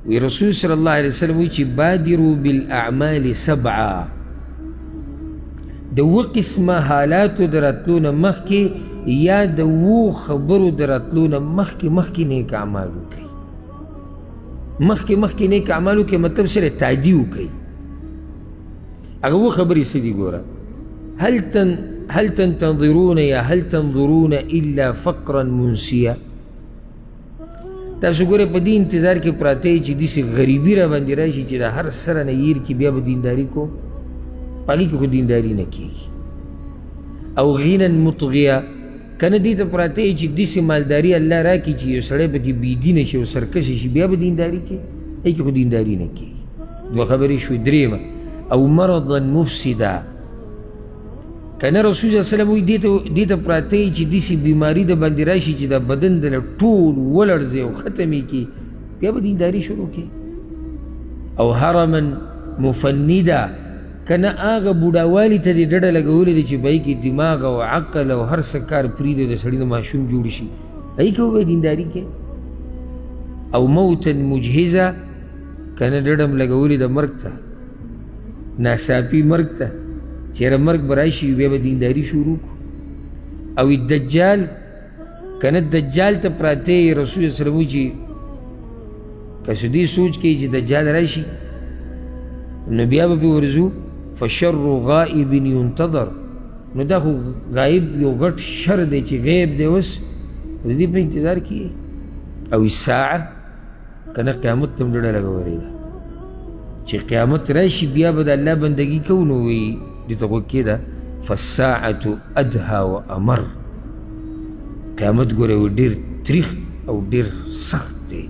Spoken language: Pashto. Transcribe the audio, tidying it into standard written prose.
وی رسول صلی اللہ علیہ وسلم وی چی بادروا بالاعمال سبعا دو قسم حالاتو دراتلون مخی یا دو خبرو دراتلون مخی نیک اعمالو کئی مخی نیک اعمالو کئی مطلب سر تعدیو کئی اگر وہ خبری سیدی گورا هل تنتظرون یا هل تنظرون الا فقرا منسیا تاسو گوره پا دی انتظار کے پراتے چی دی سے غریبی را باندی راشی چی دا ہر سر نیر کی بیا با دینداری کو پاگی کی خود دینداری نکی او غینا مطغیا کنا دی تا پراتے چی دی سے مالداری اللہ را کی چی یو سڑے با کی بیدین شی و سرکسی شی بیا با دینداری کی ای کی خود دینداری نکی دو خبری شوی دریم او مرضا مفسدا کنا رسول صلی اللہ علیہ وسلم دیتا پراتے چی دیسی بیماری دا باندی راشی چی دا بدن دا طول ولرزے و ختمی کی بیا با دینداری شروع کی او حرما مفندا کنا آغا بوداوالی تا دی ڈڑا لگولی دی چی بائی کی دماغ و عقل و ہر سکار پرید دا سڑی دا معشوم جوڑی شی ای که بای دینداری کے او موتا مجہزا کنا ڈڑم لگولی دا مرگ تا ناساپی مرگ تا چیرا مرگ برایشی بیا با دینداری شروع کو او الدجال کنا دجال تا پراتے رسول صلی اللہ علیہ وسلم چی کسو دی سوچ کی چی دجال رایشی نو بیا با بی ورزو فشر غائب ينتظر نو دا خو غائب یو غٹ شر دے چی غیب دے وس دی پا انتظار کیے او الساعة کنا قیامت تم ڈڑا لگا ورے گا چی قیامت راشی بیا با دا اللہ بندگی کونوی دیتا قول که دا فالساعة ادها و امر قیامت گوره و دیر تریخ او دیر سخت دے